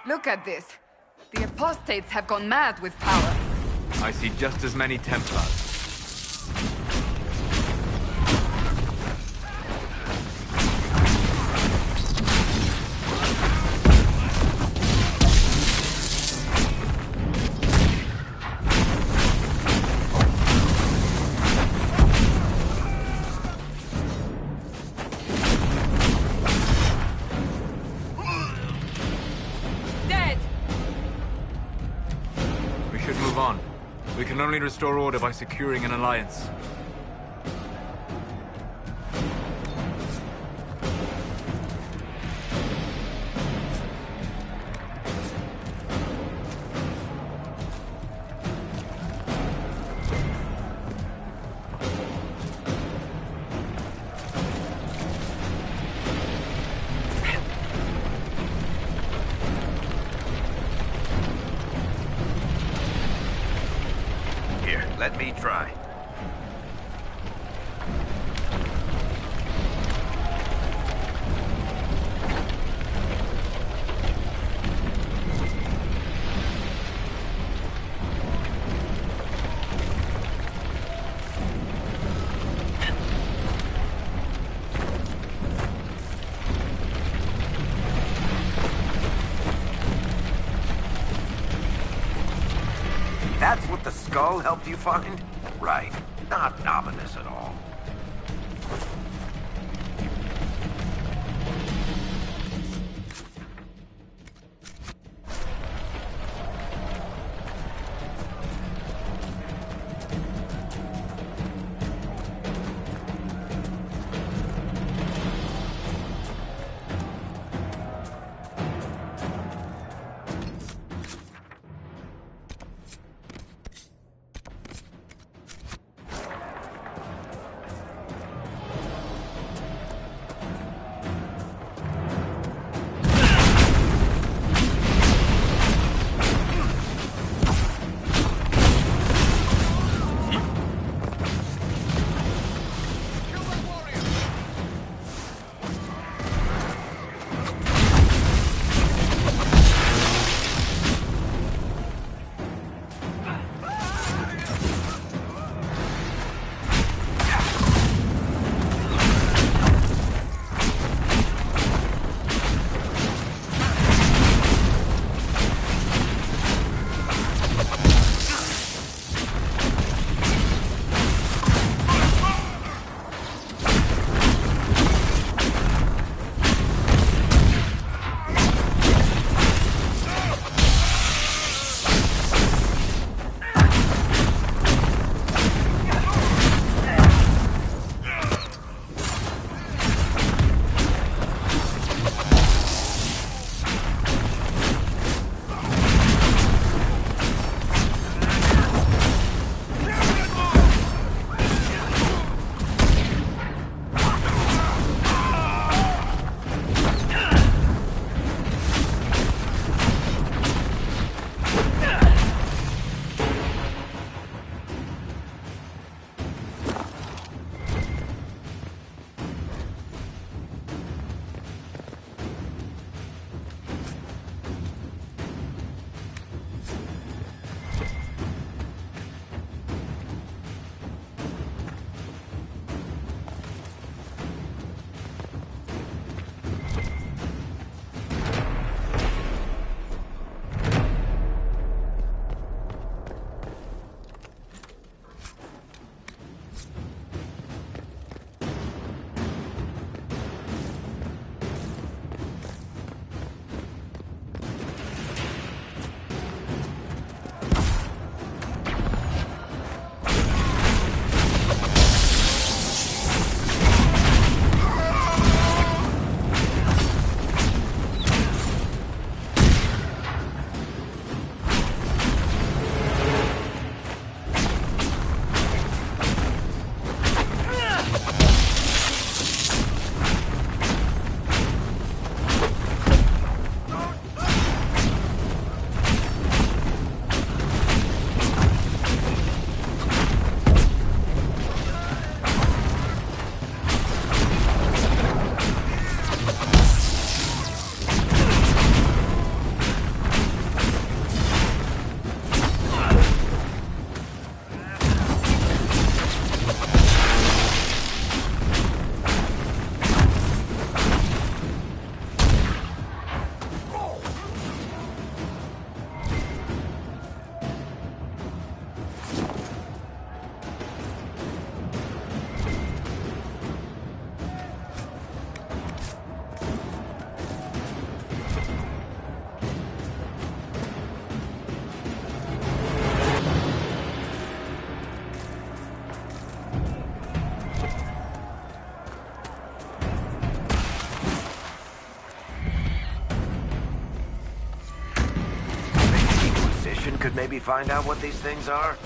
Look at this. The apostates have gone mad with power. I see just as many Templars. We can only restore order by securing an alliance. Let me try. That's what the skull helped you find? Right. Not ominous at all. maybe find out what these things are?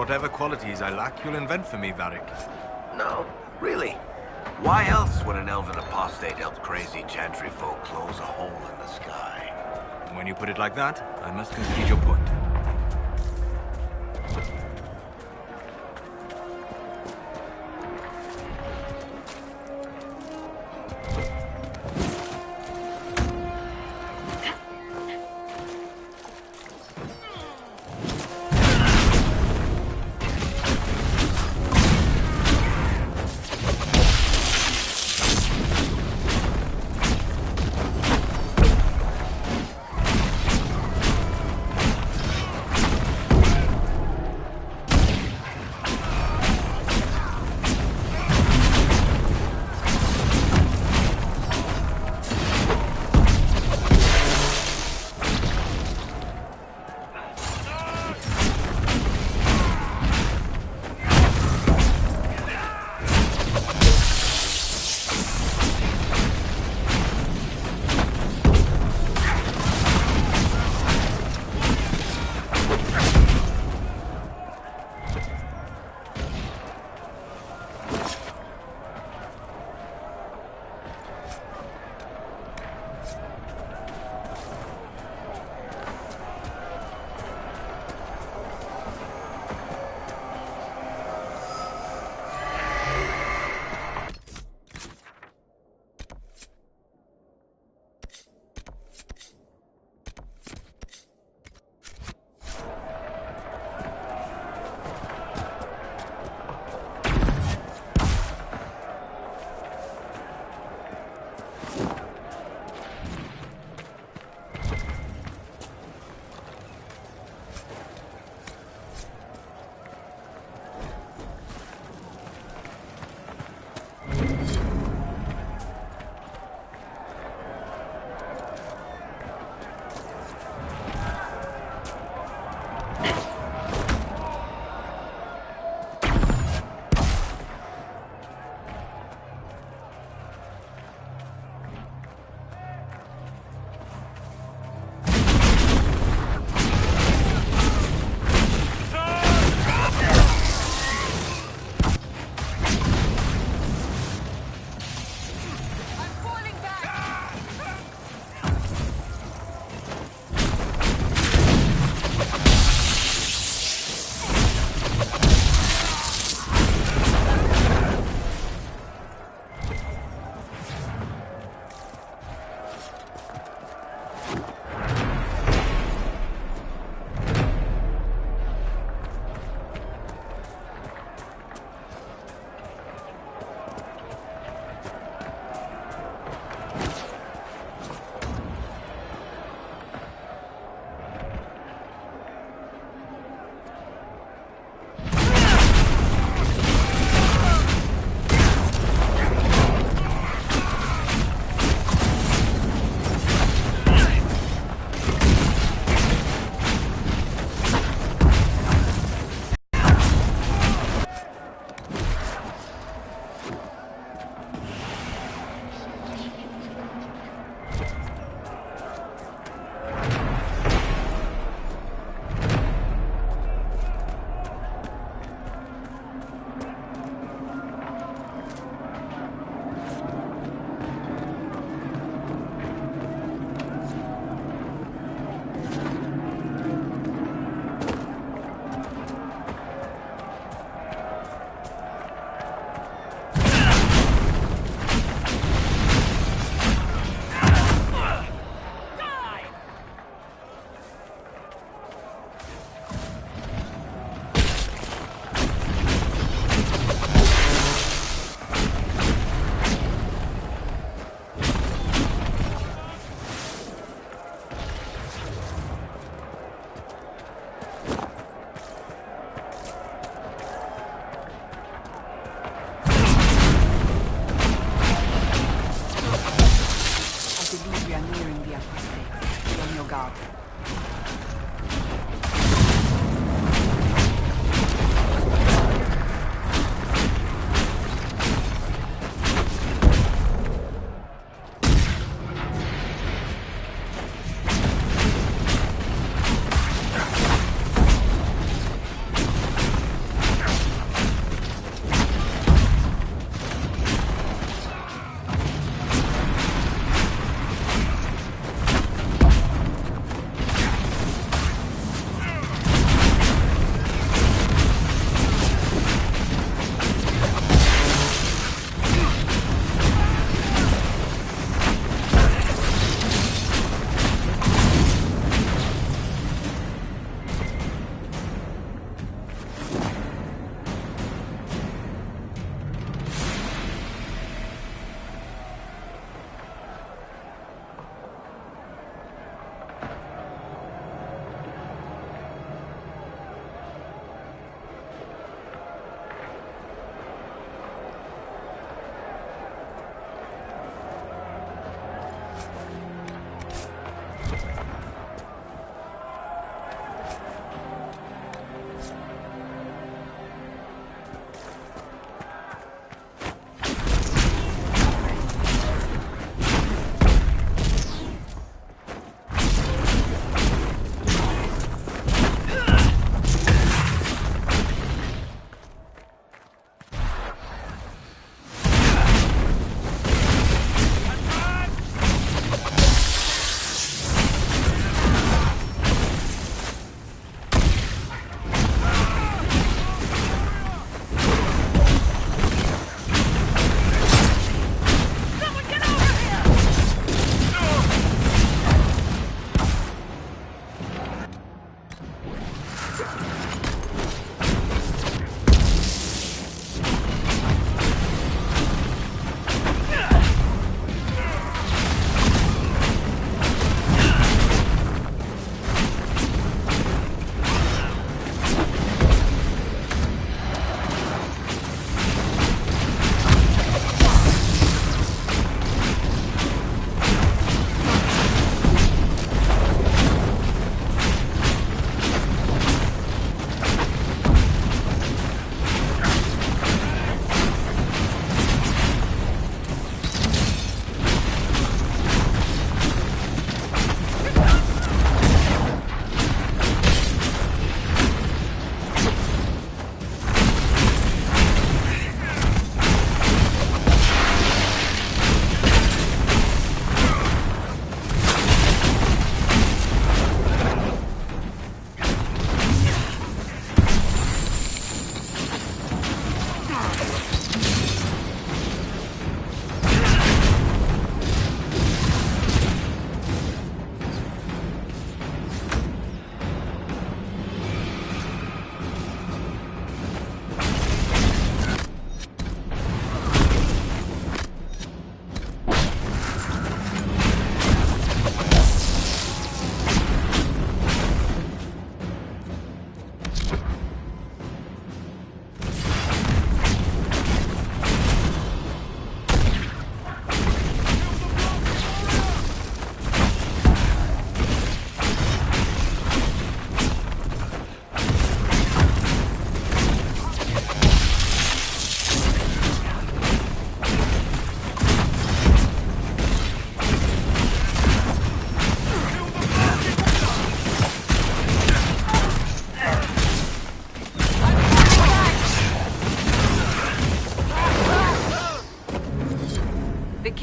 Whatever qualities I lack, you'll invent for me, Varric. No, really. Why else would an elven apostate help crazy chantry folk close a hole in the sky? When you put it like that, I must concede your point.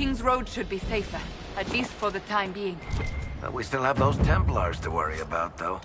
King's Road should be safer, at least for the time being. But we still have those Templars to worry about, though.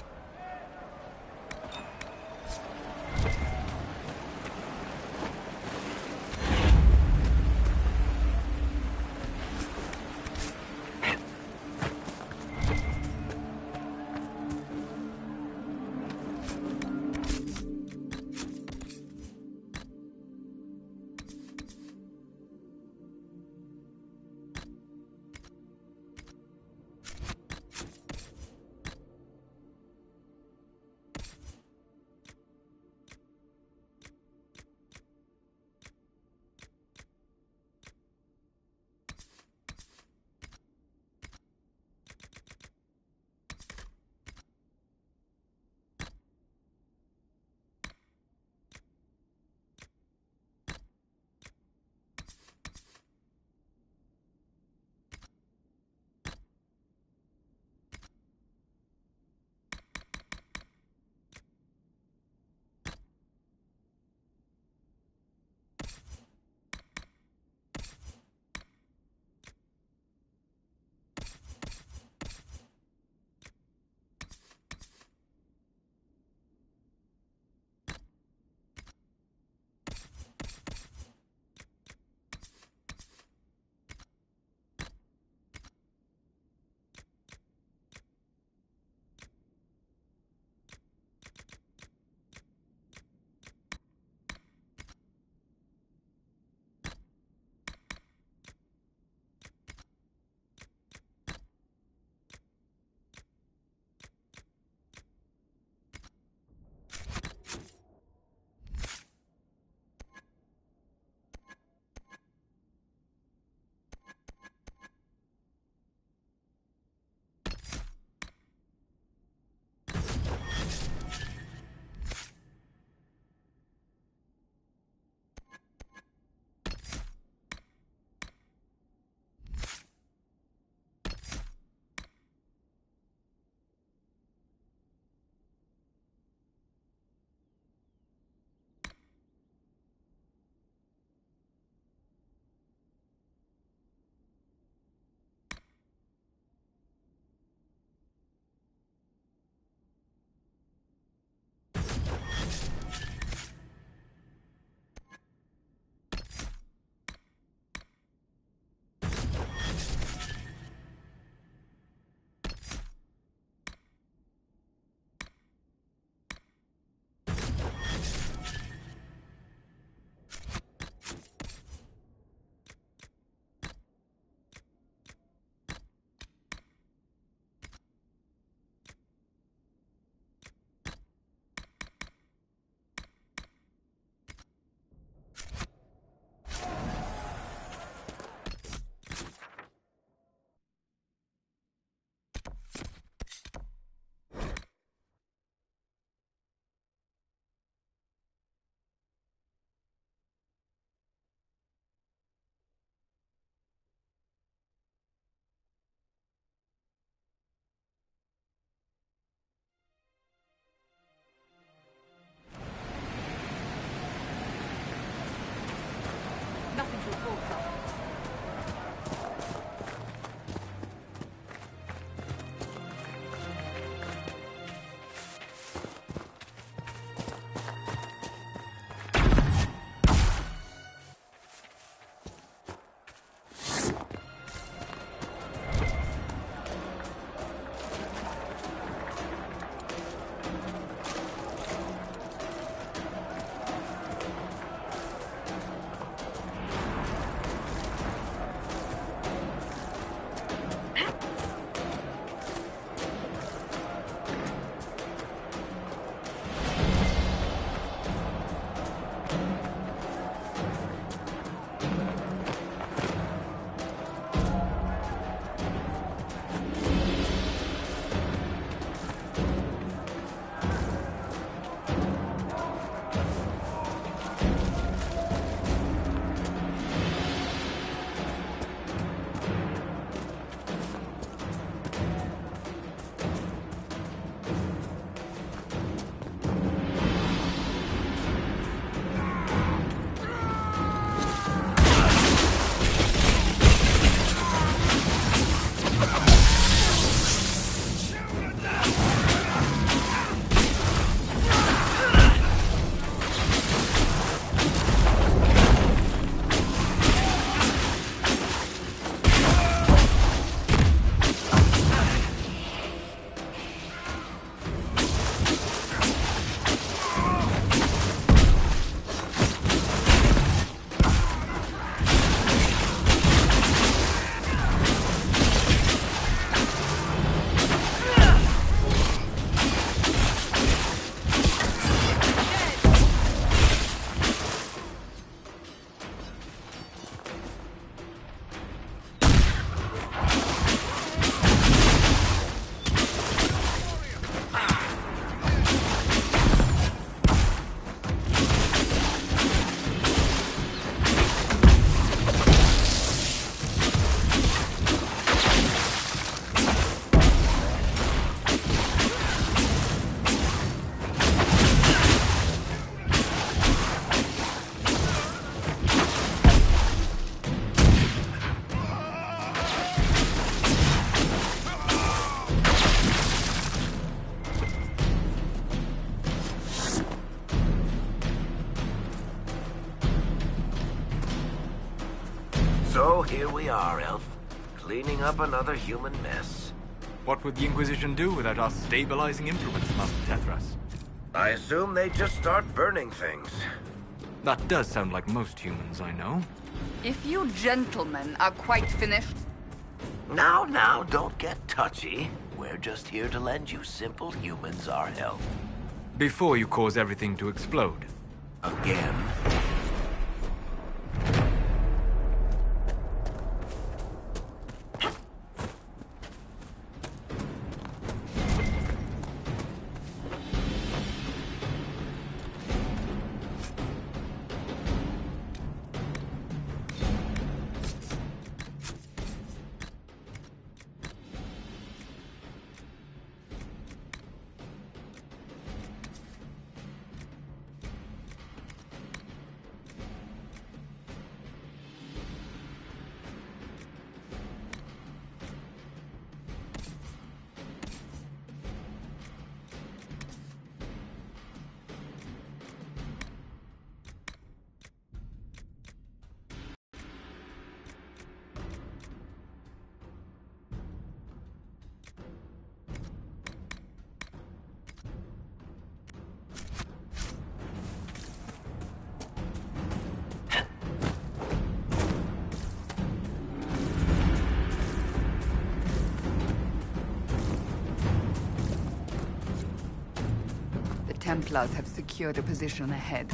So here we are, Elf. Cleaning up another human mess. What would the Inquisition do without our stabilizing influence, Master Tethras? I assume they just start burning things. That does sound like most humans I know. If you gentlemen are quite finished, Now, don't get touchy. We're just here to lend you simple humans our help. Before you cause everything to explode. Again. the Templars have secured a position ahead.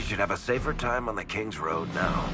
Should have a safer time on the King's Road now.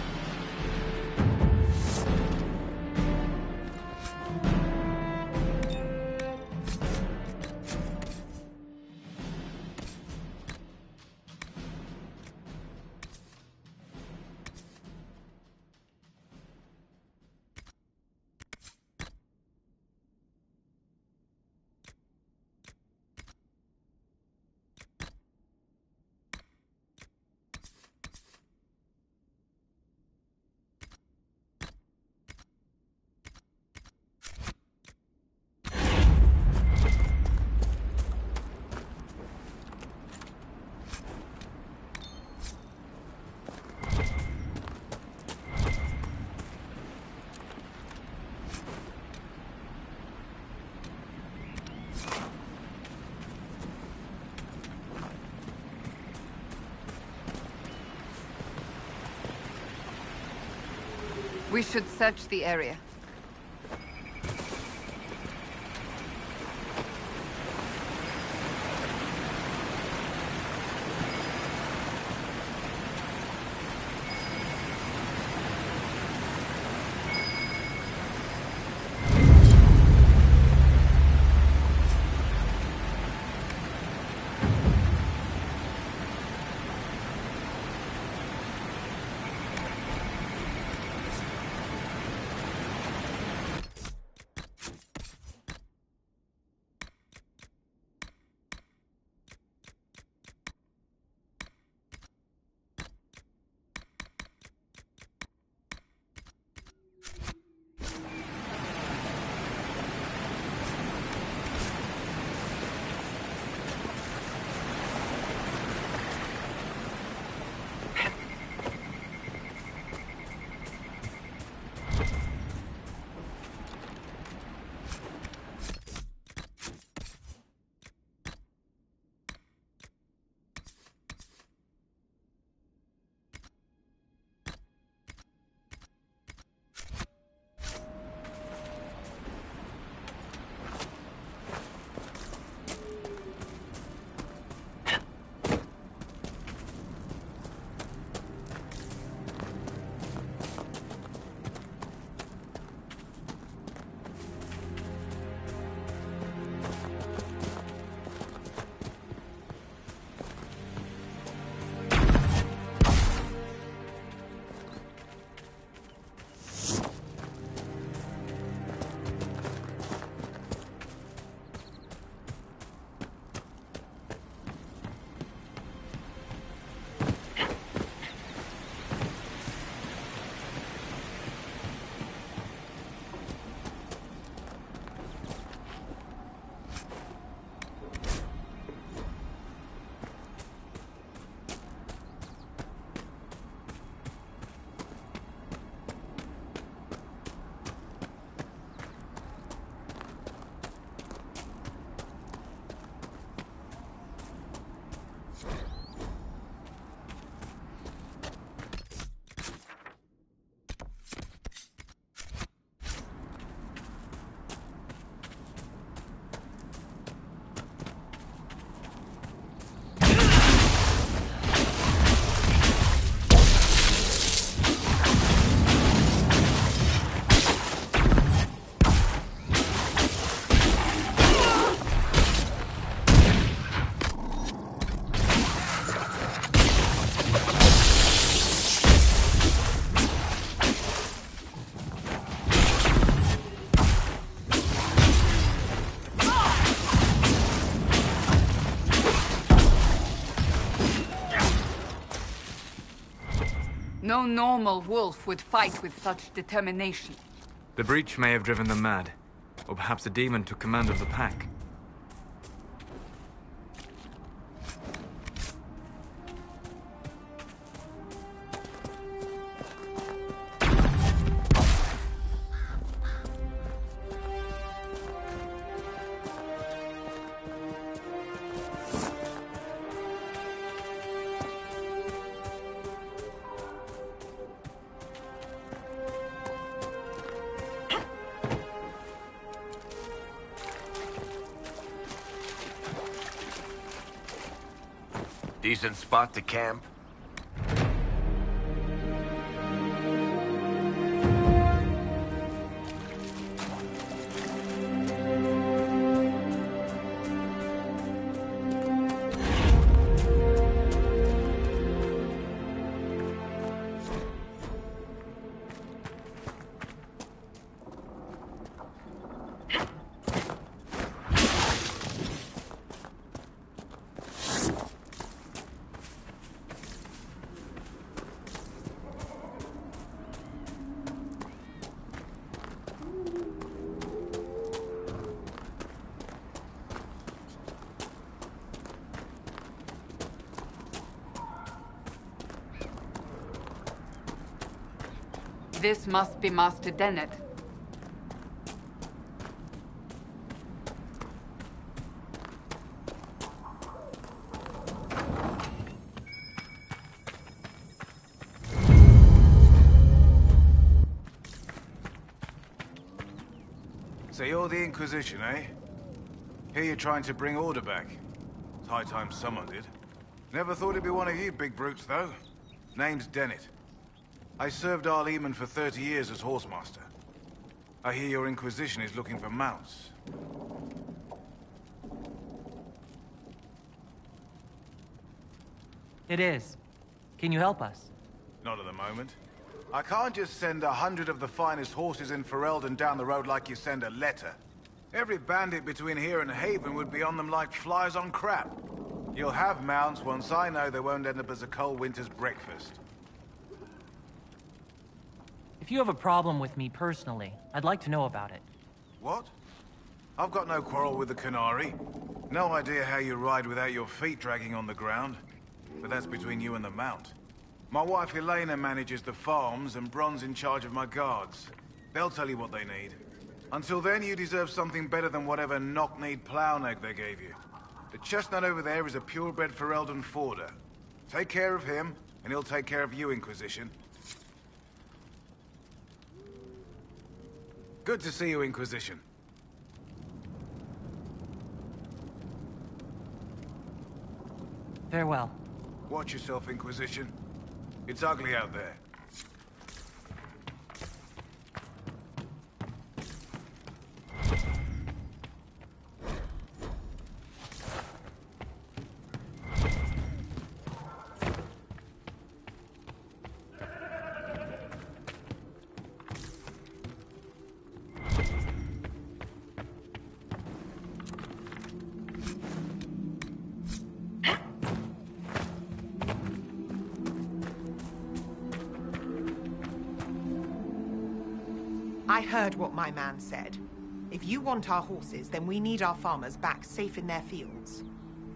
We should search the area. No normal wolf would fight with such determination. The breach may have driven them mad. Or perhaps a demon took command of the pack. Decent spot to camp? This must be Master Dennett. the Inquisition, eh? Here you're trying to bring order back. It's high time someone did. Never thought it'd be one of you big brutes, though. Name's Dennett. I served Arleman for 30 years as horsemaster. I hear your Inquisition is looking for mounts. It is. Can you help us? Not at the moment. I can't just send 100 of the finest horses in Ferelden down the road like you send a letter. Every bandit between here and Haven would be on them like flies on crap. You'll have mounts once I know they won't end up as a cold winter's breakfast. If you have a problem with me personally, I'd like to know about it. What? I've got no quarrel with the Canary. No idea how you ride without your feet dragging on the ground. But that's between you and the mount. My wife Elena manages the farms and Bron's in charge of my guards. They'll tell you what they need. Until then, you deserve something better than whatever knock-kneed plow-neck they gave you. The chestnut over there is a purebred Ferelden forder. Take care of him, and he'll take care of you, Inquisition. Good to see you, Inquisition. Farewell. Watch yourself, Inquisition. It's ugly out there. I heard what my man said. If you want our horses, then we need our farmers back safe in their fields.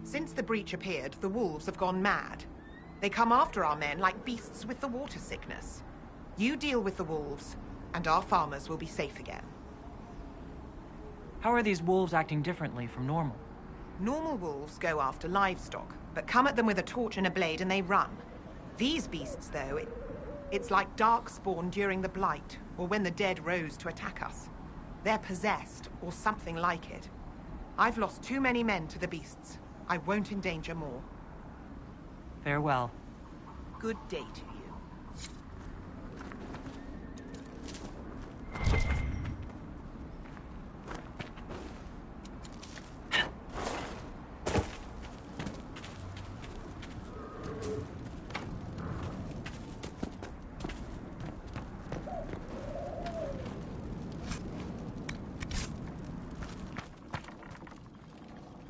Since the breach appeared, the wolves have gone mad. They come after our men like beasts with the water sickness. You deal with the wolves, and our farmers will be safe again. How are these wolves acting differently from normal? Normal wolves go after livestock, but come at them with a torch and a blade and they run. These beasts, though, it's like darkspawn during the Blight, or when the dead rose to attack us. They're possessed, or something like it. I've lost too many men to the beasts. I won't endanger more. Farewell. Good day to you.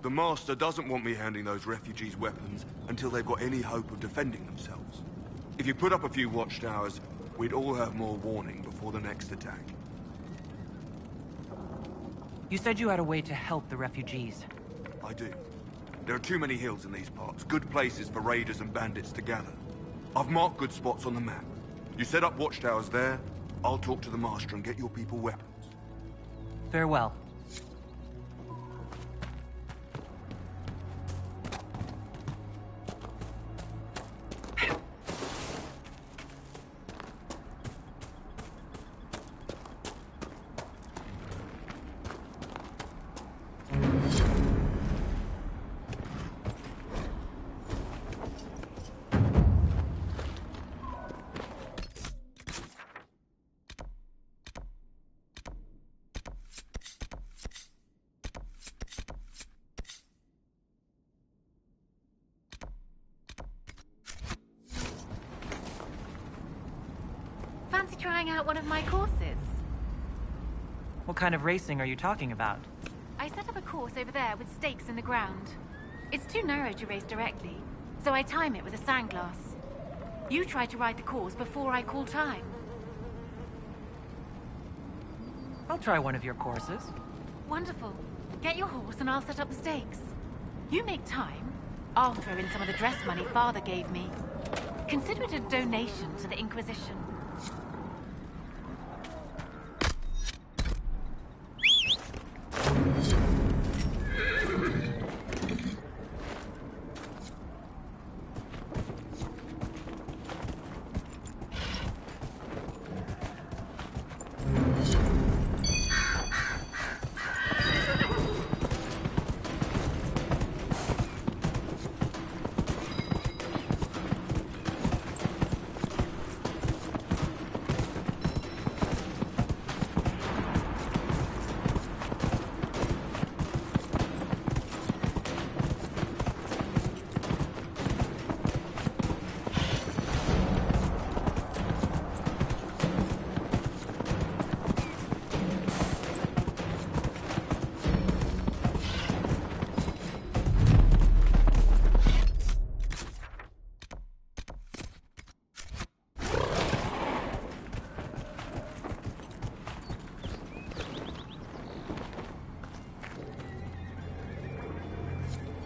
The Master doesn't want me handing those refugees weapons until they've got any hope of defending themselves. If you put up a few watchtowers, we'd all have more warning before the next attack. You said you had a way to help the refugees. I do. There are too many hills in these parts, good places for raiders and bandits to gather. I've marked good spots on the map. You set up watchtowers there, I'll talk to the Master and get your people weapons. Farewell. Fancy trying out one of my courses? What kind of racing are you talking about? I set up a course over there with stakes in the ground. It's too narrow to race directly, so I time it with a sandglass. You try to ride the course before I call time. I'll try one of your courses. Wonderful. Get your horse and I'll set up the stakes. You make time, I'll throw in some of the dress money Father gave me. Consider it a donation to the Inquisition.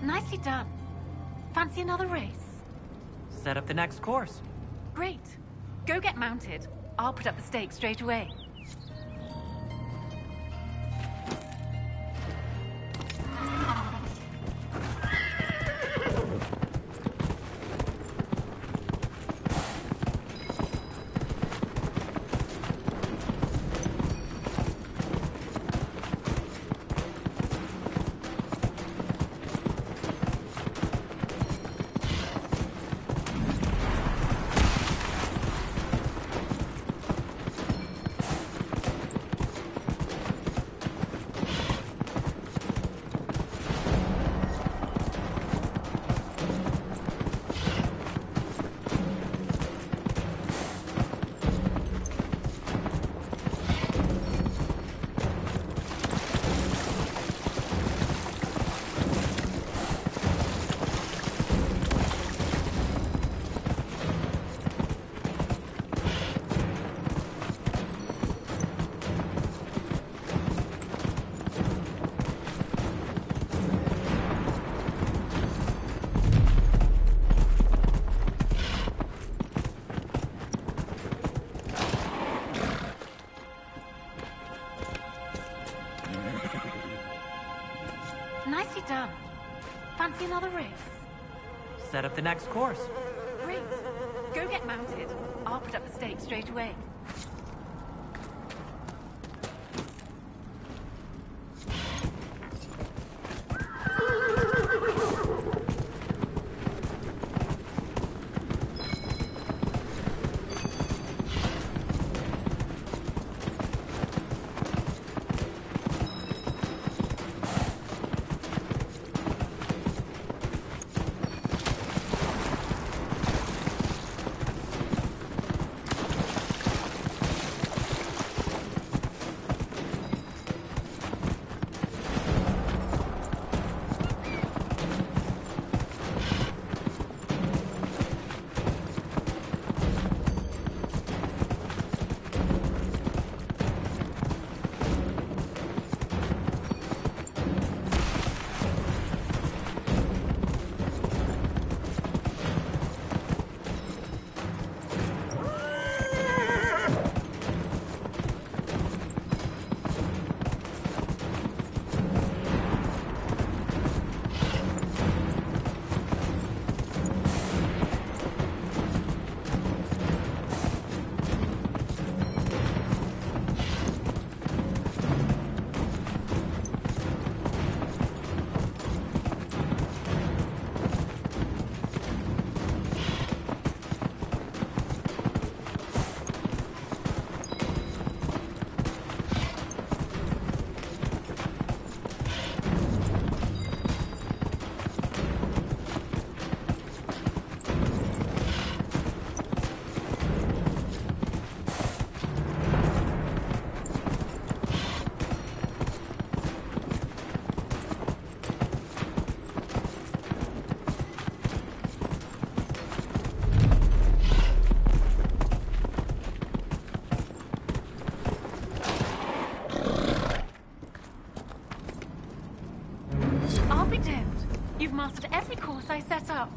Nicely done. Fancy another race? Set up the next course. Great. Go get mounted. I'll put up the stakes straight away. Nicely done. Fancy another race? Set up the next course. Great. Go get mounted. I'll put up the stakes straight away. I'll be damned. You've mastered every course I set up.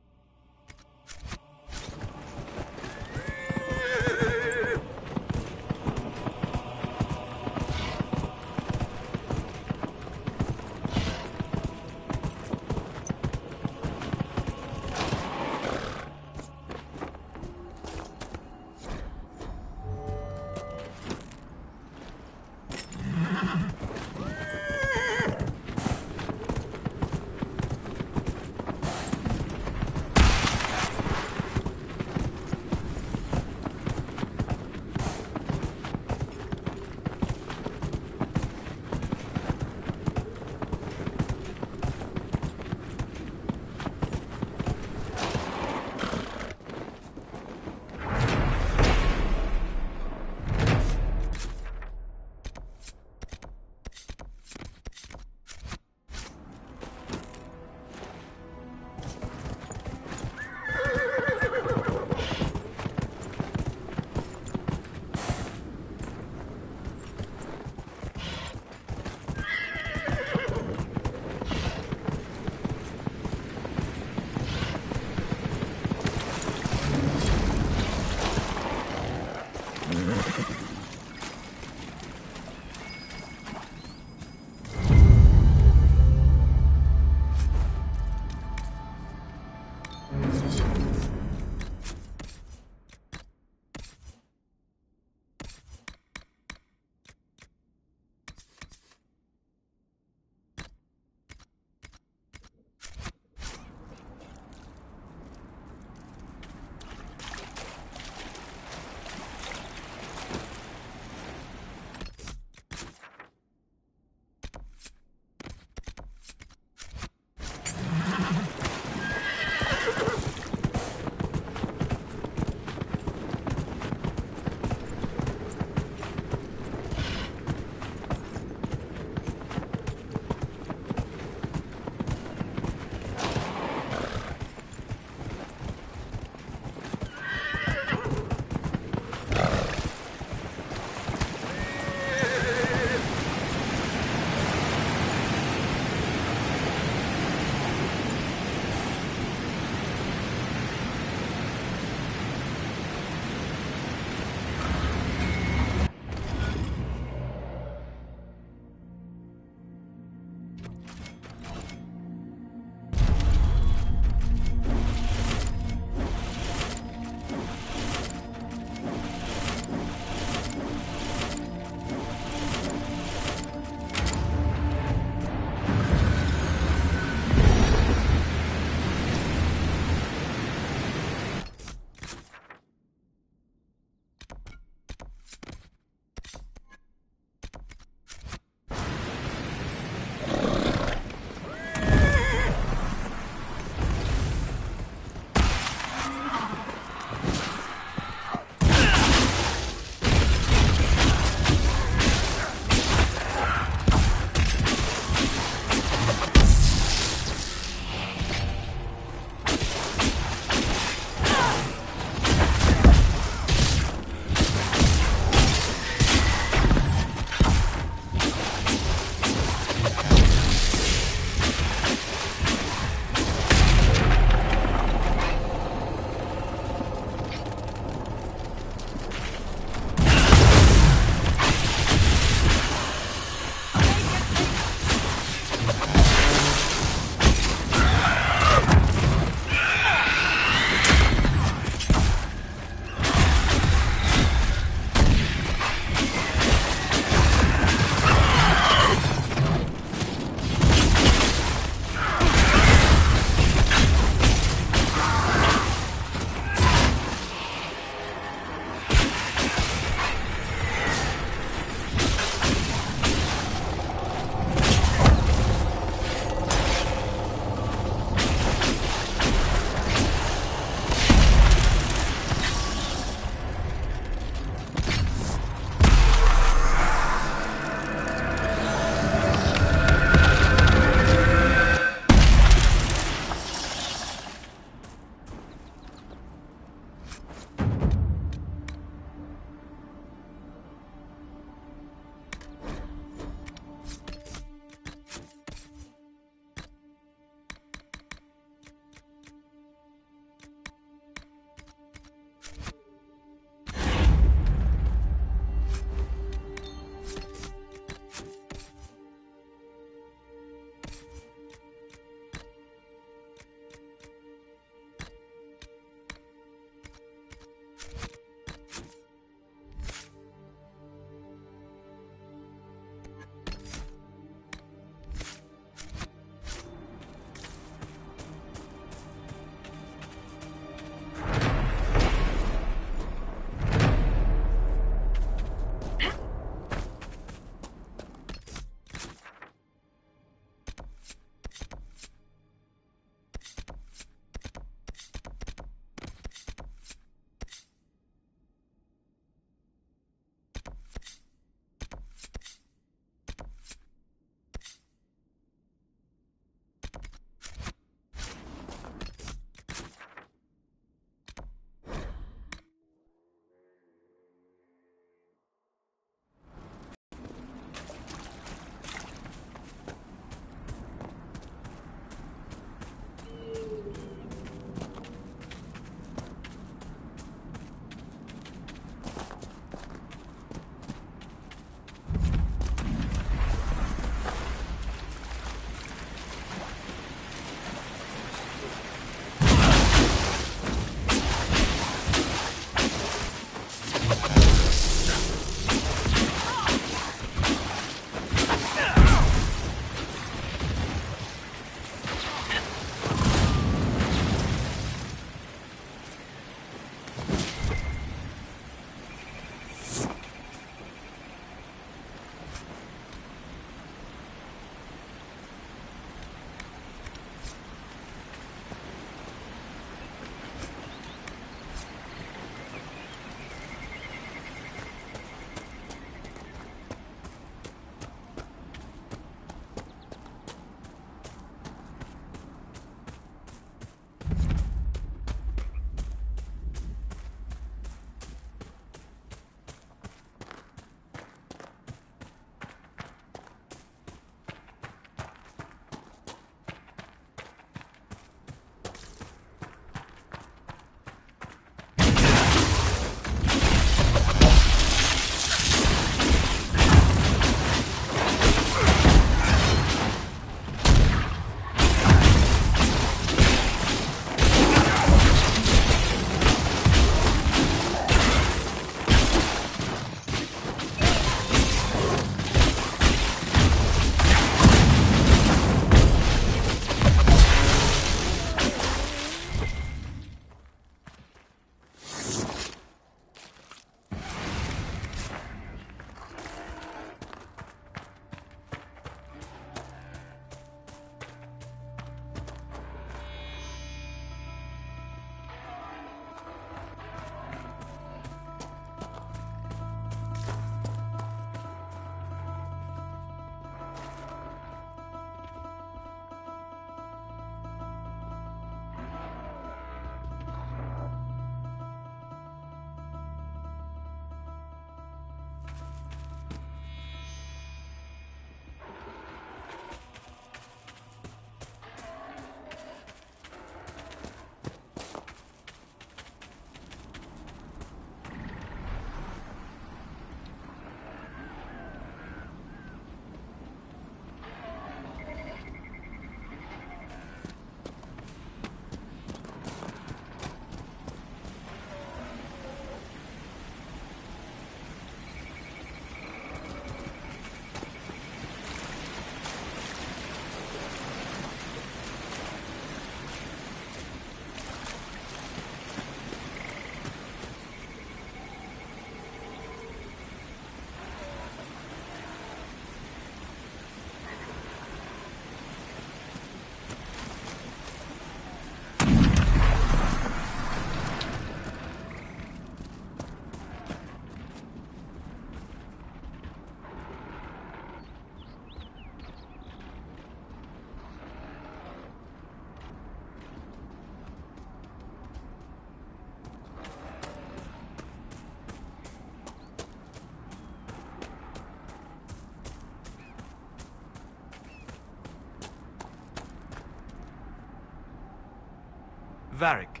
Varric,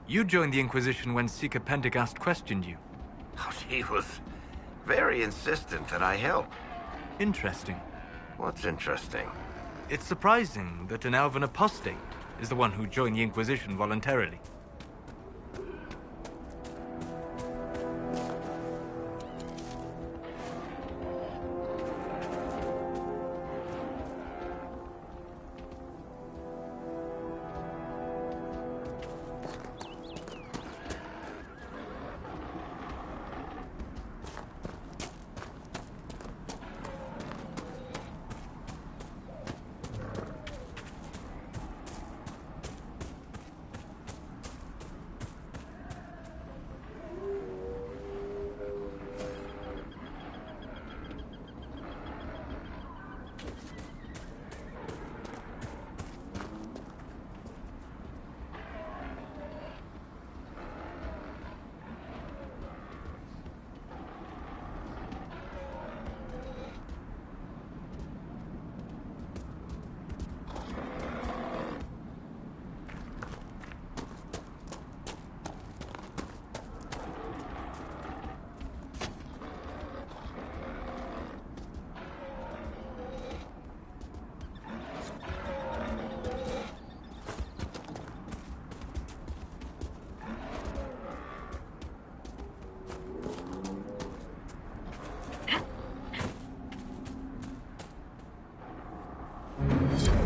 you joined the Inquisition when Seeker Pendergast questioned you. Oh, she was very insistent that I help. Interesting. What's interesting? It's surprising that an elven apostate is the one who joined the Inquisition voluntarily.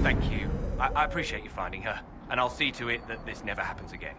Thank you. I appreciate you finding her, and I'll see to it that this never happens again.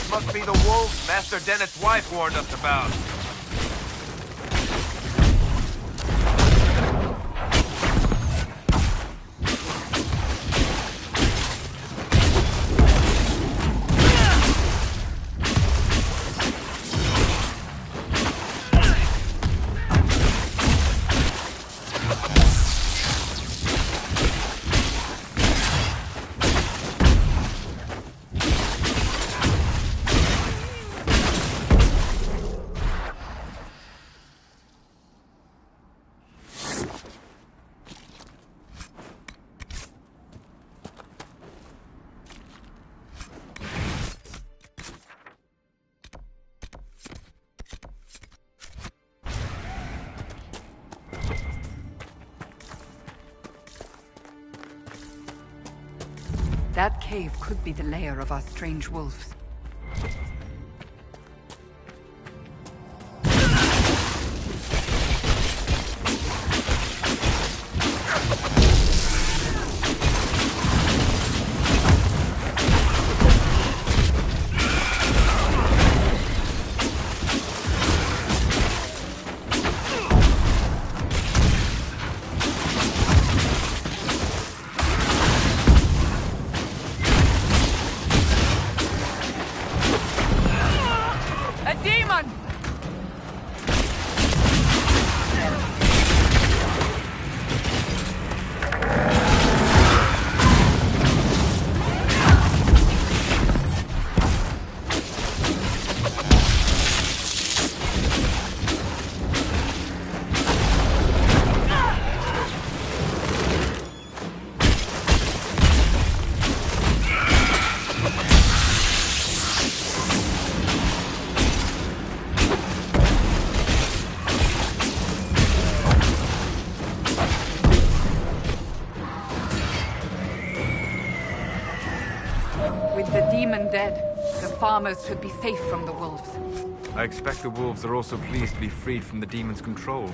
Must be the wolves Master Dennett's wife warned us about. That cave could be the lair of our strange wolves. dead. The farmers should be safe from the wolves. I expect the wolves are also pleased to be freed from the demon's control.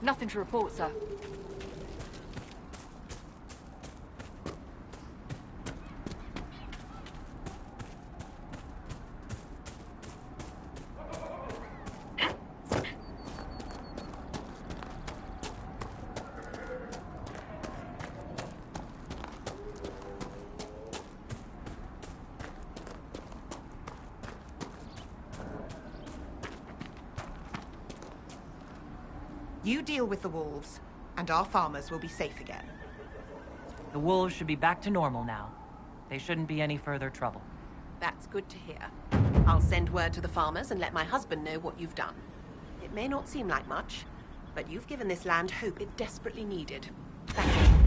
Nothing to report, sir. You deal with the wolves, and our farmers will be safe again. The wolves should be back to normal now. They shouldn't be any further trouble. That's good to hear. I'll send word to the farmers and let my husband know what you've done. It may not seem like much, but you've given this land hope it desperately needed. Thank you.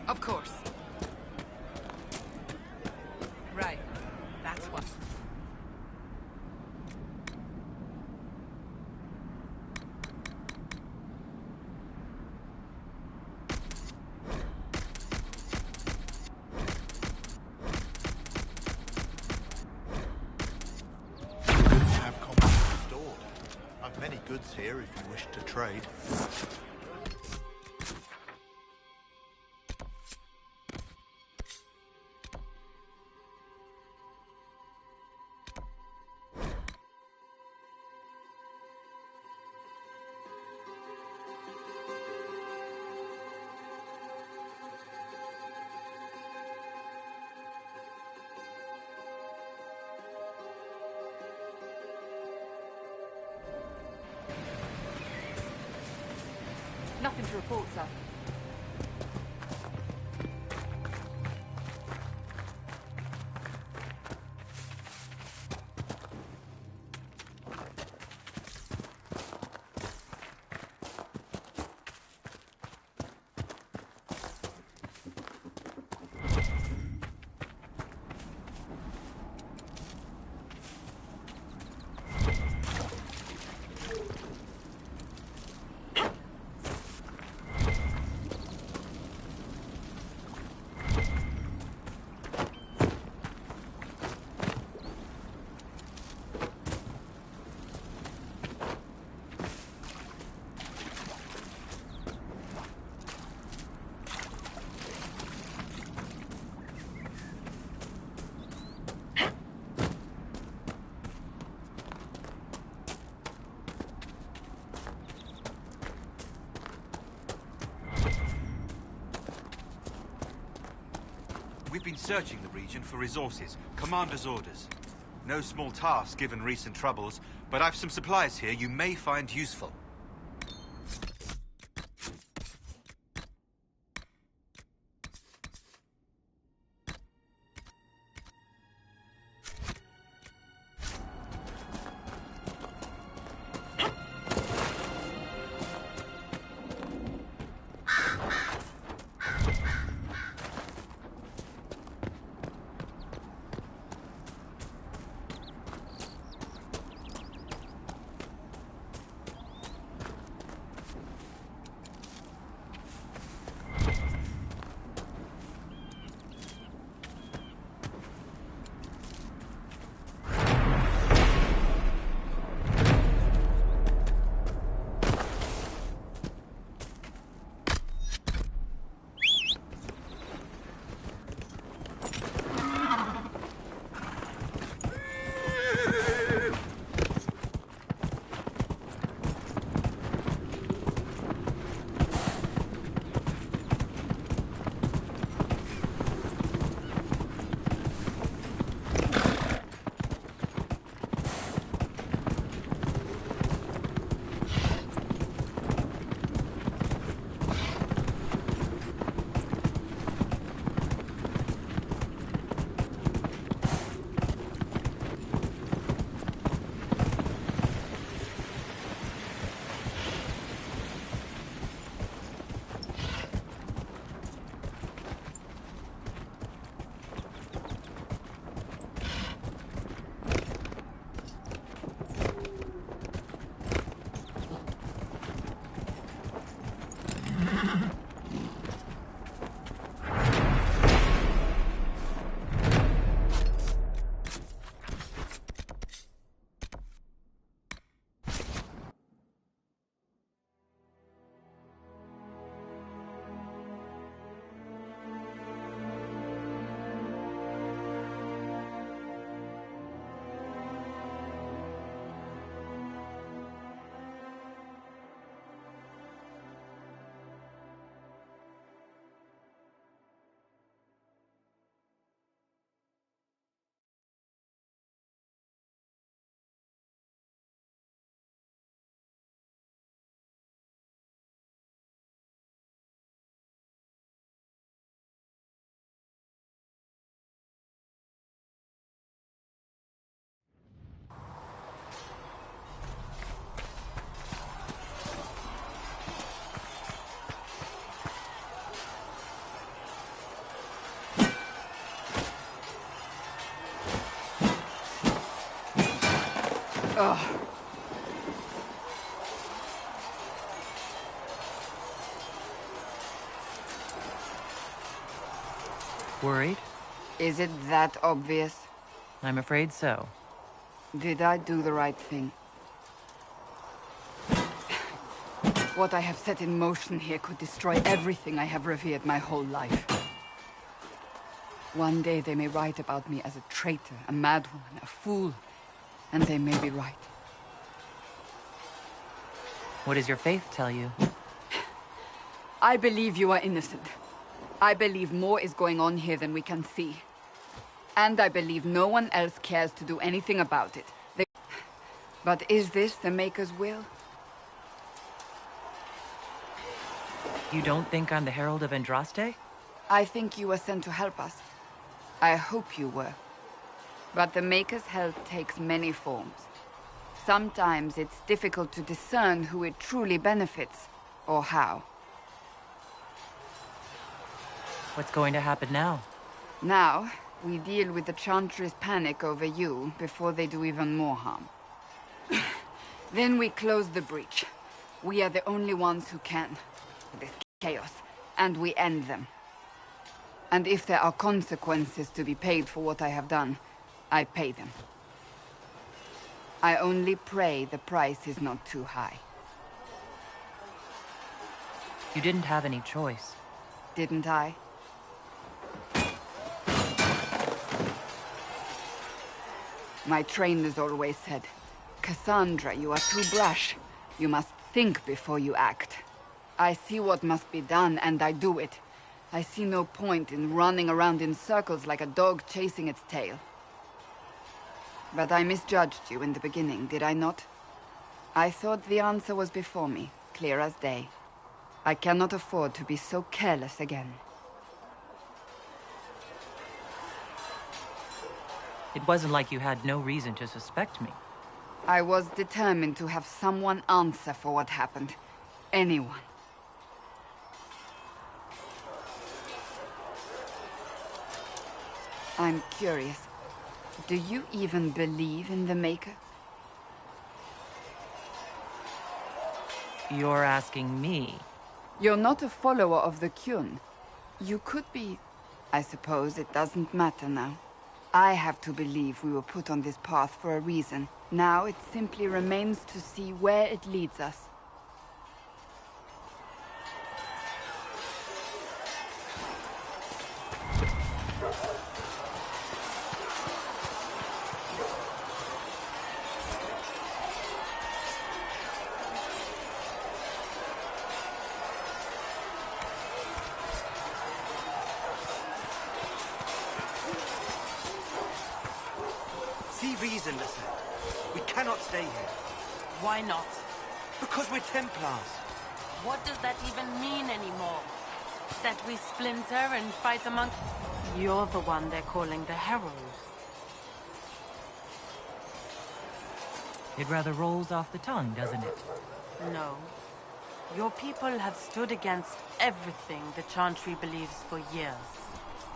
Of course. Right. That's what. Have commerce restored. I've many goods here if you wish to trade. Nothing to report, sir. We've been searching the region for resources, commander's orders. No small task given recent troubles, but I've some supplies here you may find useful. Ugh. Worried? Is it that obvious? I'm afraid so. Did I do the right thing? What I have set in motion here could destroy everything I have revered my whole life. One day they may write about me as a traitor, a madwoman, a fool. And they may be right. What does your faith tell you? I believe you are innocent. I believe more is going on here than we can see. And I believe no one else cares to do anything about it. But is this the Maker's will? You don't think I'm the Herald of Andraste? I think you were sent to help us. I hope you were. But the Maker's help takes many forms. Sometimes it's difficult to discern who it truly benefits, or how. What's going to happen now? Now, we deal with the Chantry's panic over you before they do even more harm. Then we close the breach. We are the only ones who can. This chaos, and we end them. And if there are consequences to be paid for what I have done, I pay them. I only pray the price is not too high. You didn't have any choice. Didn't I? My trainers always said, Cassandra, you are too brash. You must think before you act. I see what must be done, and I do it. I see no point in running around in circles like a dog chasing its tail. But I misjudged you in the beginning, did I not? I thought the answer was before me, clear as day. I cannot afford to be so careless again. It wasn't like you had no reason to suspect me. I was determined to have someone answer for what happened. Anyone. I'm curious. Do you even believe in the Maker? You're asking me? You're not a follower of the Kyun. You could be... I suppose it doesn't matter now. I have to believe we were put on this path for a reason. Now it simply remains to see where it leads us. See reason, listen. We cannot stay here. Why not? Because we're Templars. What does that even mean anymore? That we splinter and fight among... You're the one they're calling the Herald. It rather rolls off the tongue, doesn't it? No. Your people have stood against everything the Chantry believes for years.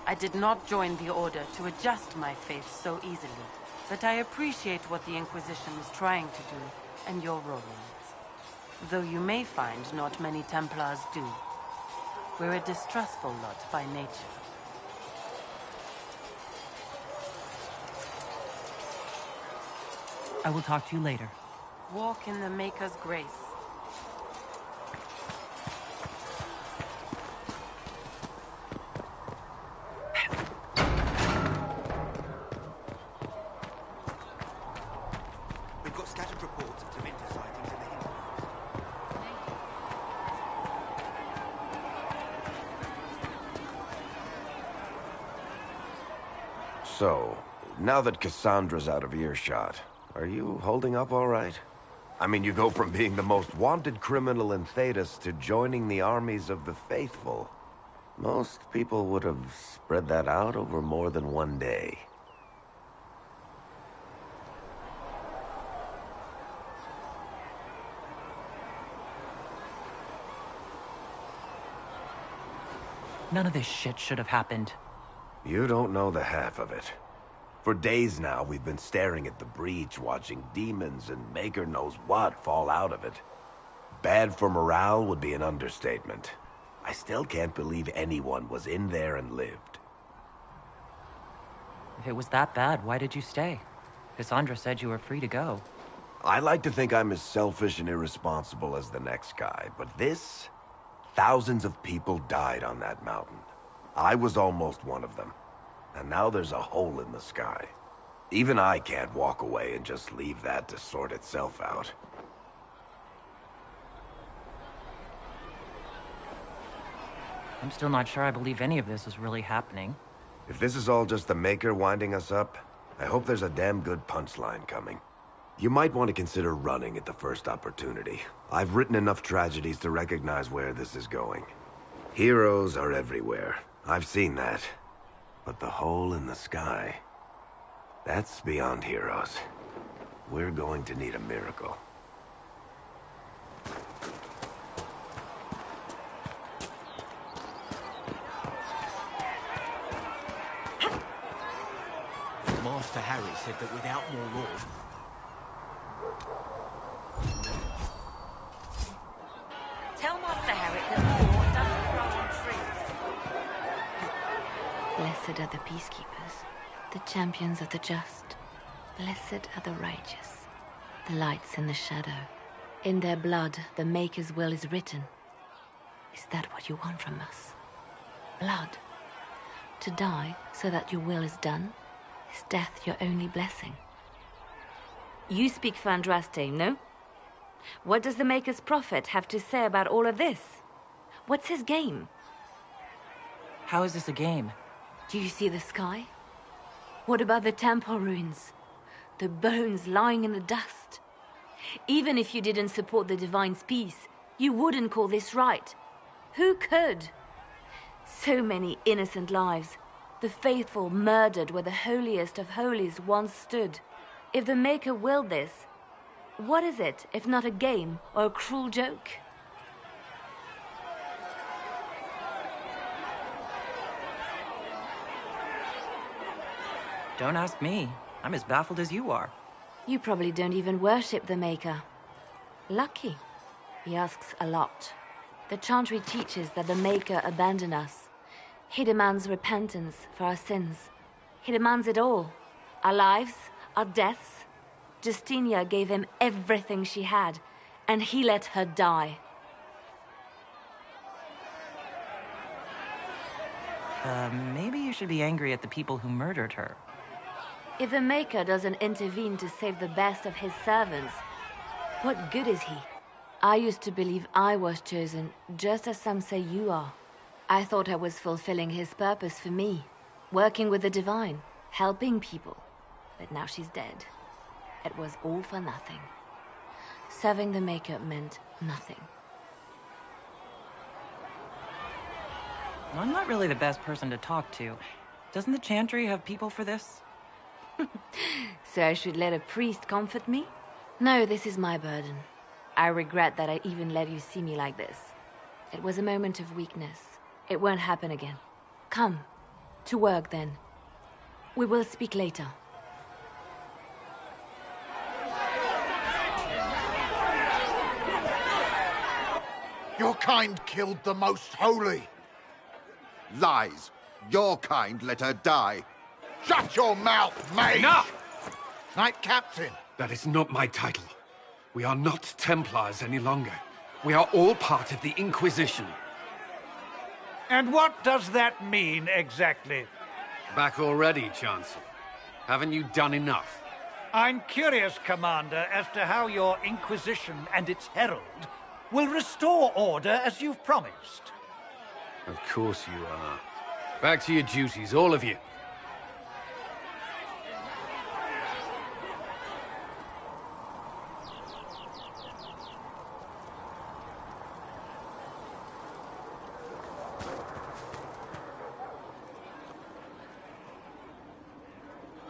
I did not join the Order to adjust my faith so easily. But I appreciate what the Inquisition is trying to do, and your role in it. Though you may find not many Templars do. We're a distrustful lot by nature. I will talk to you later. Walk in the Maker's grace. We've got scattered reports of Dementor sightings in the Hill. So, now that Cassandra's out of earshot, are you holding up all right? I mean, you go from being the most wanted criminal in Thedas to joining the armies of the faithful. Most people would have spread that out over more than one day. None of this shit should have happened. You don't know the half of it. For days now, we've been staring at the breach, watching demons and Maker knows what fall out of it. Bad for morale would be an understatement. I still can't believe anyone was in there and lived. If it was that bad, why did you stay? Cassandra said you were free to go. I like to think I'm as selfish and irresponsible as the next guy, but this... Thousands of people died on that mountain. I was almost one of them. And now there's a hole in the sky. Even I can't walk away and just leave that to sort itself out. I'm still not sure I believe any of this is really happening. If this is all just the Maker winding us up, I hope there's a damn good punchline coming. You might want to consider running at the first opportunity. I've written enough tragedies to recognize where this is going. Heroes are everywhere. I've seen that. But the hole in the sky... that's beyond heroes. We're going to need a miracle. Master Harry said that without more law... Tell Master Harry that law doesn't grow on trees. Blessed are the peacekeepers, the champions of the just. Blessed are the righteous, the lights in the shadow. In their blood, the Maker's will is written. Is that what you want from us? Blood? To die so that your will is done? Is death your only blessing? You speak for Andraste, no? What does the Maker's prophet have to say about all of this? What's his game? How is this a game? Do you see the sky? What about the temple ruins? The bones lying in the dust? Even if you didn't support the Divine's peace, you wouldn't call this right. Who could? So many innocent lives. The faithful murdered where the holiest of holies once stood. If the Maker willed this, what is it if not a game or a cruel joke? Don't ask me. I'm as baffled as you are. You probably don't even worship the Maker. Lucky. He asks a lot. The Chantry teaches that the Maker abandoned us. He demands repentance for our sins. He demands it all. Our lives, our deaths. Justinia gave him everything she had, and he let her die. Maybe you should be angry at the people who murdered her. If the Maker doesn't intervene to save the best of his servants, what good is he? I used to believe I was chosen, just as some say you are. I thought I was fulfilling his purpose for me, working with the Divine, helping people. But now she's dead. It was all for nothing. Serving the Maker meant nothing. I'm not really the best person to talk to. Doesn't the Chantry have people for this? So I should let a priest comfort me? No, this is my burden. I regret that I even let you see me like this. It was a moment of weakness. It won't happen again. Come, to work then. We will speak later. Your kind killed the most holy. Lies. Your kind let her die. Shut your mouth, mage! Enough! Knight Captain. That is not my title. We are not Templars any longer. We are all part of the Inquisition. And what does that mean, exactly? Back already, Chancellor. Haven't you done enough? I'm curious, Commander, as to how your Inquisition and its herald will restore order as you've promised. Of course you are. Back to your duties, all of you.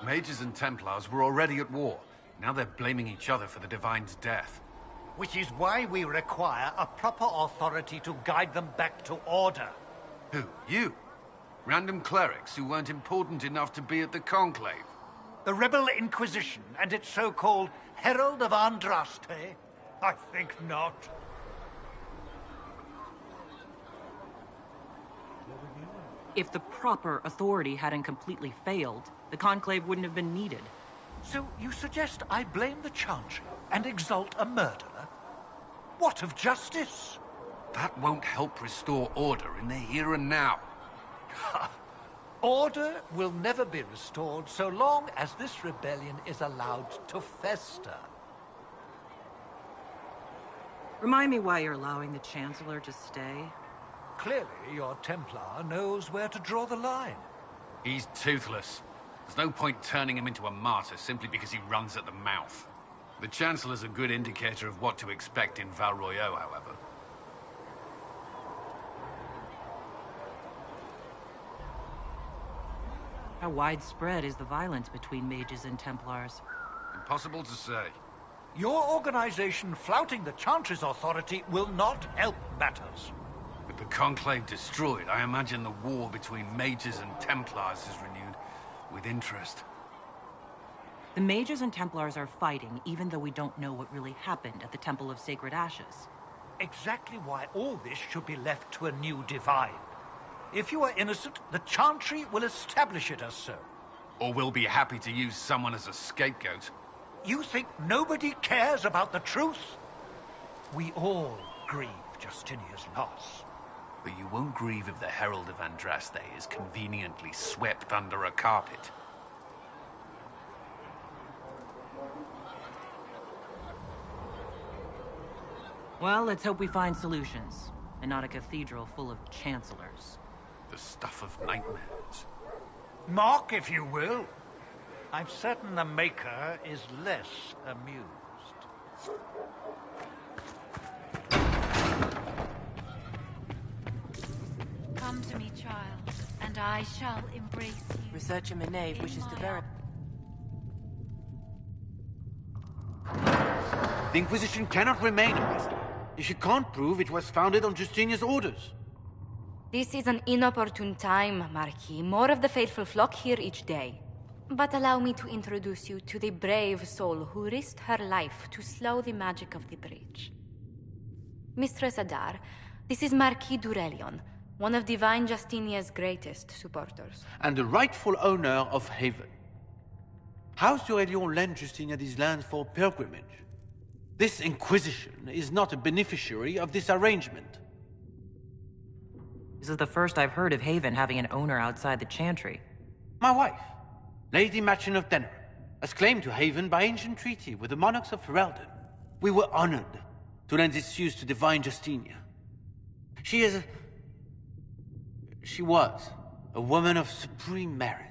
Mages and Templars were already at war. Now they're blaming each other for the Divine's death. Which is why we require a proper authority to guide them back to order. Who? You? Random clerics who weren't important enough to be at the Conclave? The Rebel Inquisition and its so-called Herald of Andraste? I think not. If the proper authority hadn't completely failed, the Conclave wouldn't have been needed. So you suggest I blame the Chantry and exalt a murderer? What of justice? That won't help restore order in the here and now. Order will never be restored so long as this rebellion is allowed to fester. Remind me why you're allowing the Chancellor to stay. Clearly, your Templar knows where to draw the line. He's toothless. There's no point turning him into a martyr simply because he runs at the mouth. The Chancellor's a good indicator of what to expect in Val Royeaux, however. How widespread is the violence between mages and Templars? Impossible to say. Your organization flouting the Chantry's authority will not help matters. With the Conclave destroyed, I imagine the war between mages and Templars is renewed with interest. The mages and Templars are fighting, even though we don't know what really happened at the Temple of Sacred Ashes. Exactly why all this should be left to a new Divine. If you are innocent, the Chantry will establish it as so. Or we'll be happy to use someone as a scapegoat. You think nobody cares about the truth? We all grieve Justinia's loss. But you won't grieve if the Herald of Andraste is conveniently swept under a carpet. Well, let's hope we find solutions, and not a cathedral full of chancellors. The stuff of nightmares. Mock, if you will. I'm certain the Maker is less amused. Come to me, child, and I shall embrace you. Researcher Menave wishes to verify. The Inquisition cannot remain, Ambassador, if you can't prove it was founded on Justinia's orders. This is an inopportune time, Marquis. More of the faithful flock here each day. But allow me to introduce you to the brave soul who risked her life to slow the magic of the breach. Mistress Adar, this is Marquis Durelion, one of Divine Justinia's greatest supporters. And the rightful owner of Haven. House Durelion lent Justinia these lands for pilgrimage. This Inquisition is not a beneficiary of this arrangement. This is the first I've heard of Haven having an owner outside the Chantry. My wife, Lady Machin of Denner, has claimed to Haven by ancient treaty with the monarchs of Ferelden. We were honored to lend its use to Divine Justinia. She was a woman of supreme merit.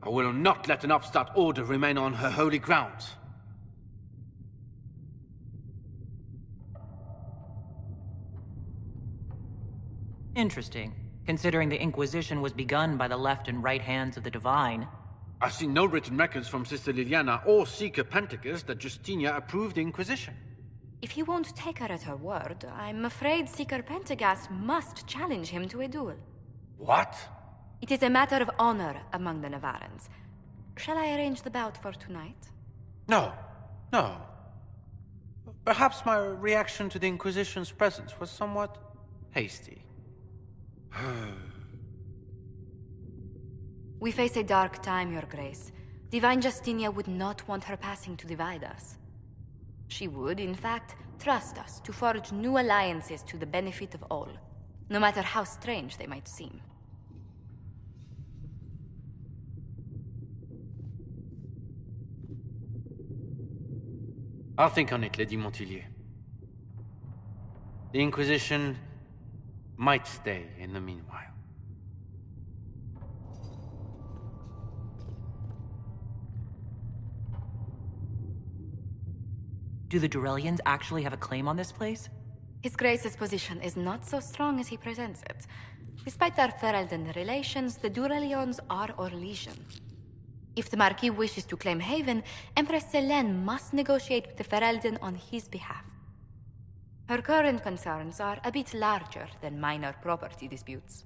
I will not let an upstart order remain on her holy grounds. Interesting, considering the Inquisition was begun by the left and right hands of the Divine. I've seen no written records from Sister Liliana or Seeker Penticus that Justinia approved the Inquisition. If you won't take her at her word, I'm afraid Seeker Pentagast must challenge him to a duel. What? It is a matter of honor among the Navarrans. Shall I arrange the bout for tonight? No. Perhaps my reaction to the Inquisition's presence was somewhat hasty. We face a dark time, Your Grace. Divine Justinia would not want her passing to divide us. She would, in fact, trust us to forge new alliances to the benefit of all, no matter how strange they might seem. I'll think on it, Lady Montillier. The Inquisition might stay in the meanwhile. Do the Durelians actually have a claim on this place? His Grace's position is not so strong as he presents it. Despite their Ferelden relations, the Durelions are our legion. If the Marquis wishes to claim Haven, Empress Selene must negotiate with the Ferelden on his behalf. Her current concerns are a bit larger than minor property disputes.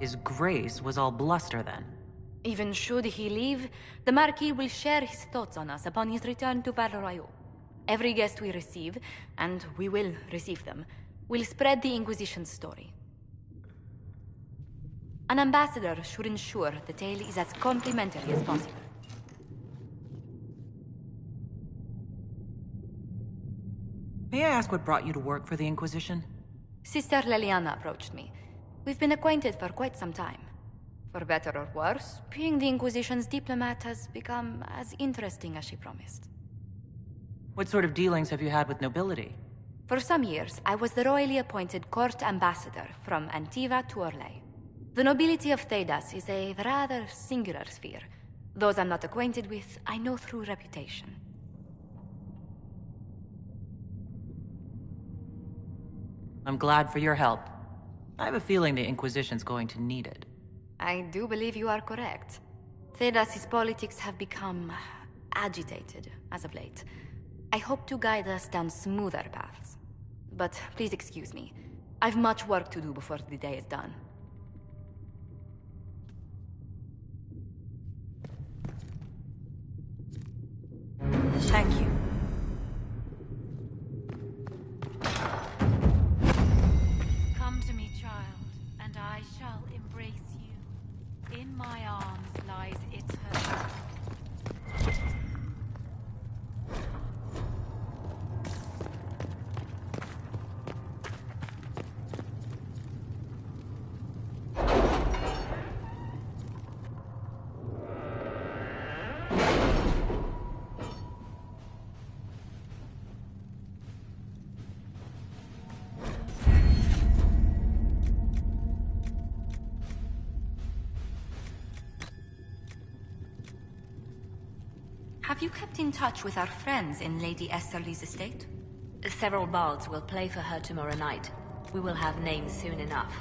His Grace was all bluster then. Even should he leave, the Marquis will share his thoughts on us upon his return to Val Royeaux. Every guest we receive, and we will receive them, will spread the Inquisition's story. An ambassador should ensure the tale is as complimentary as possible. May I ask what brought you to work for the Inquisition? Sister Liliana approached me. We've been acquainted for quite some time. For better or worse, being the Inquisition's diplomat has become as interesting as she promised. What sort of dealings have you had with nobility? For some years, I was the royally appointed court ambassador from Antiva to Orlais. The nobility of Thedas is a rather singular sphere. Those I'm not acquainted with, I know through reputation. I'm glad for your help. I have a feeling the Inquisition's going to need it. I do believe you are correct. Thedas's politics have become agitated as of late. I hope to guide us down smoother paths. But please excuse me. I've much work to do before the day is done. Thank you. Come to me, child, and I shall embrace you. In my arms lies eternity. Have you kept in touch with our friends in Lady Esterly's estate? Several bards will play for her tomorrow night. We will have names soon enough.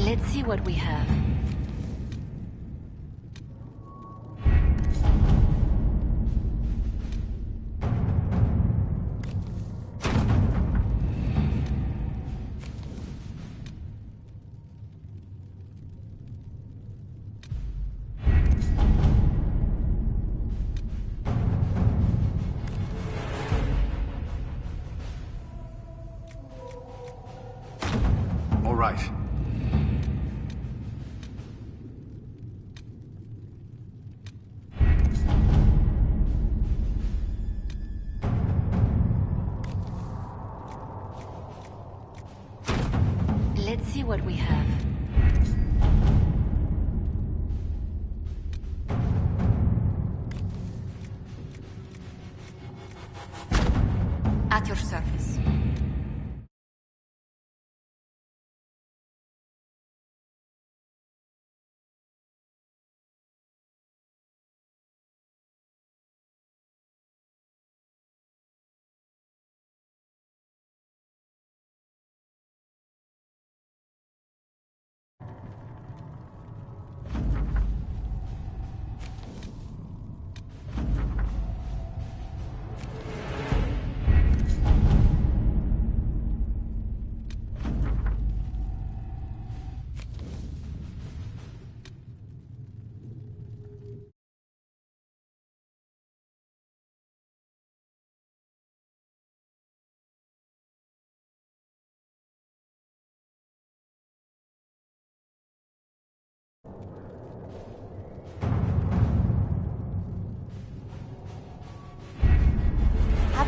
Let's see what we have. All right. Let's see what we have. At your service.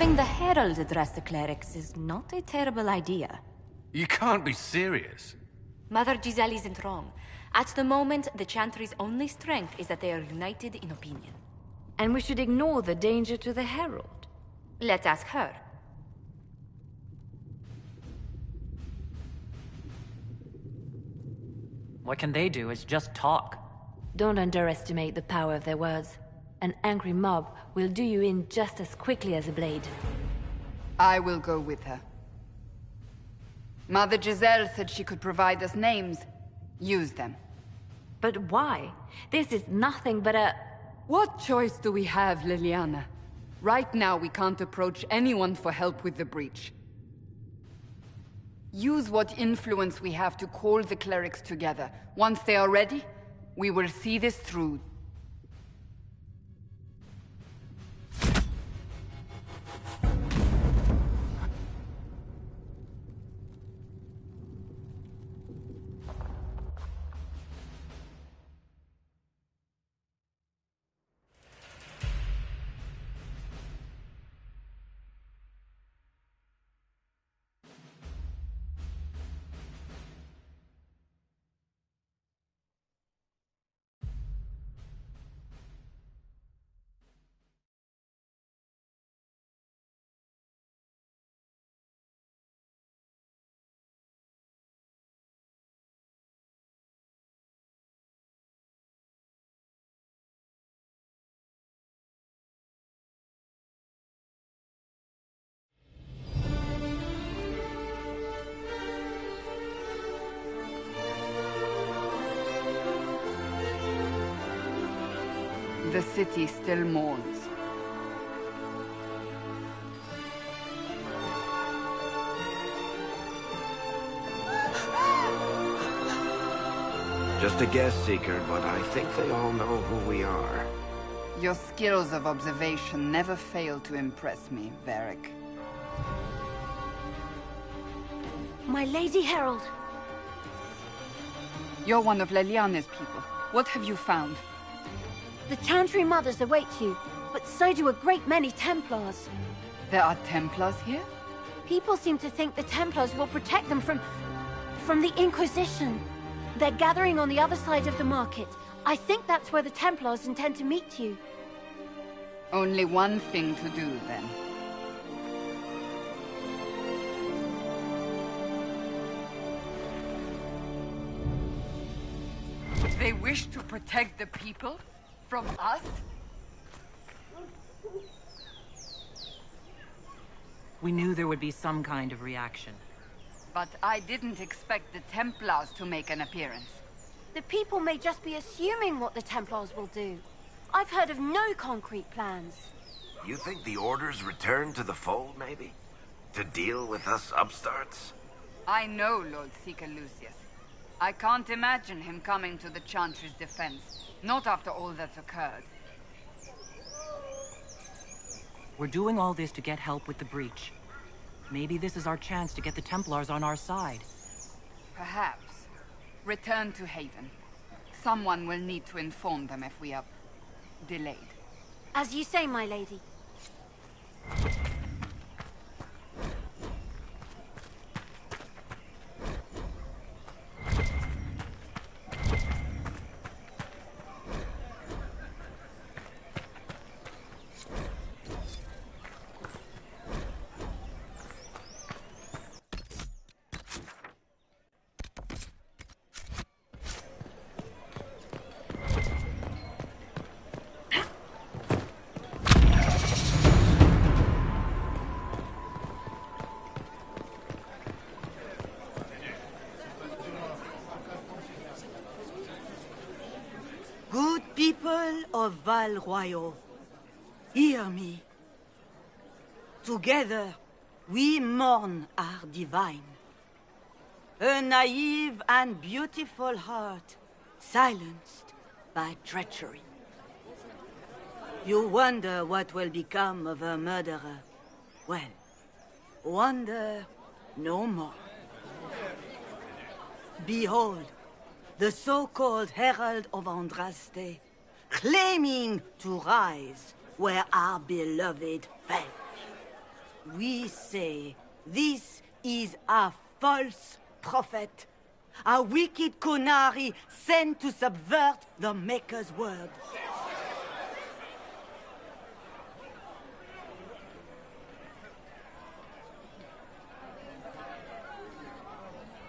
Having the Herald address the clerics is not a terrible idea. You can't be serious. Mother Giselle isn't wrong. At the moment, the Chantry's only strength is that they are united in opinion. And we should ignore the danger to the Herald. Let's ask her. What can they do is just talk. Don't underestimate the power of their words. An angry mob will do you in just as quickly as a blade. I will go with her. Mother Giselle said she could provide us names. Use them. But why? This is nothing but a... What choice do we have, Liliana? Right now, we can't approach anyone for help with the breach. Use what influence we have to call the clerics together. Once they are ready, we will see this through. The city still mourns. Just a guess, Seeker, but I think they all know who we are. Your skills of observation never fail to impress me, Varric. My Lady Herald. You're one of Leliane's people. What have you found? The Chantry Mothers await you, but so do a great many Templars. There are Templars here? People seem to think the Templars will protect them from the Inquisition. They're gathering on the other side of the market. I think that's where the Templars intend to meet you. Only one thing to do, then. They wish to protect the people? From us? We knew there would be some kind of reaction. But I didn't expect the Templars to make an appearance. The people may just be assuming what the Templars will do. I've heard of no concrete plans. You think the Order's returned to the fold, maybe? To deal with us upstarts? I know Lord Seeker Lucius. I can't imagine him coming to the Chantry's defense. Not after all that's occurred. We're doing all this to get help with the breach. Maybe this is our chance to get the Templars on our side. Perhaps. Return to Haven. Someone will need to inform them if we are delayed. As you say, my lady. Good people of Val Royal, hear me. Together, we mourn our divine. A naive and beautiful heart, silenced by treachery. You wonder what will become of a murderer. Well, wonder no more. Behold, the so-called Herald of Andraste, claiming to rise where our beloved fell. We say this is a false prophet, a wicked Kunari sent to subvert the Maker's word.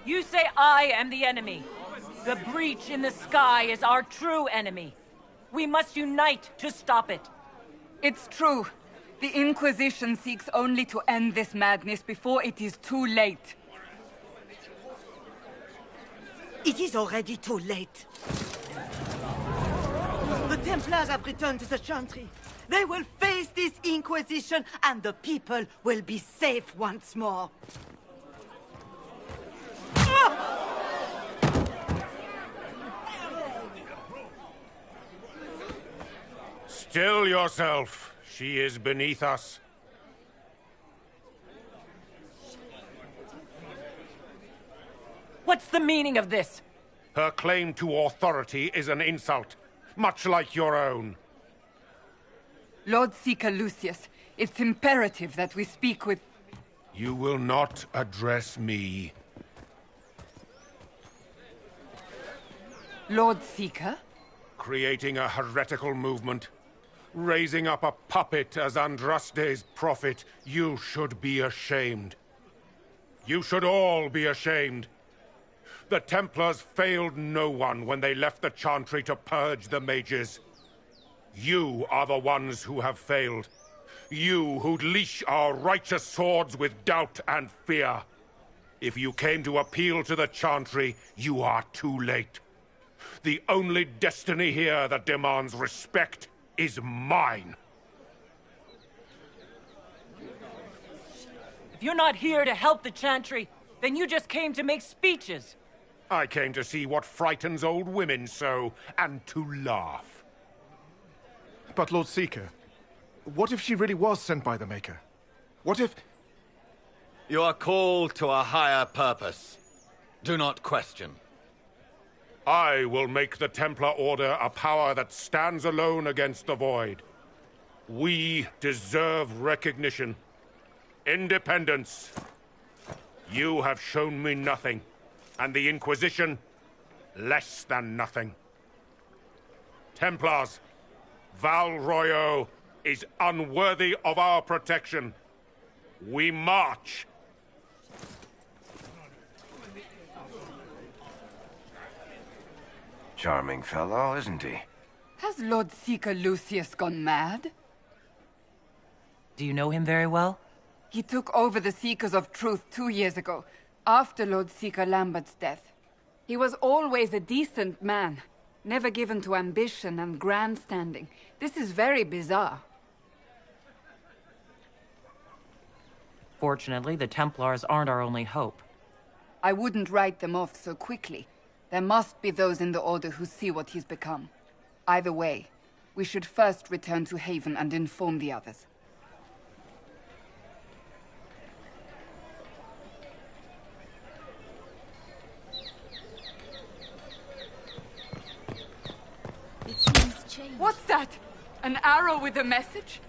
You say I am the enemy. The breach in the sky is our true enemy. We must unite to stop it. It's true. The Inquisition seeks only to end this madness before it is too late. It is already too late. The Templars have returned to the Chantry. They will face this Inquisition, and the people will be safe once more. Still yourself. She is beneath us. What's the meaning of this? Her claim to authority is an insult, much like your own. Lord Seeker Lucius, it's imperative that we speak with... You will not address me. Lord Seeker? Creating a heretical movement. Raising up a puppet as Andraste's prophet. You should be ashamed. You should all be ashamed. The Templars failed no one when they left the Chantry to purge the mages. You are the ones who have failed. You who'd leash our righteous swords with doubt and fear. If you came to appeal to the Chantry, you are too late. The only destiny here that demands respect is mine. If you're not here to help the Chantry, then you just came to make speeches. I came to see what frightens old women so, and to laugh. But Lord Seeker, what if she really was sent by the Maker? What if... You are called to a higher purpose. Do not question. I will make the Templar Order a power that stands alone against the Void. We deserve recognition. Independence. You have shown me nothing, and the Inquisition, less than nothing. Templars, Val Royeaux is unworthy of our protection. We march. Charming fellow, isn't he? Has Lord Seeker Lucius gone mad? Do you know him very well? He took over the Seekers of Truth 2 years ago, after Lord Seeker Lambert's death. He was always a decent man, never given to ambition and grandstanding. This is very bizarre. Fortunately, the Templars aren't our only hope. I wouldn't write them off so quickly. There must be those in the Order who see what he's become. Either way, we should first return to Haven and inform the others. It seems changed. What's that? An arrow with a message?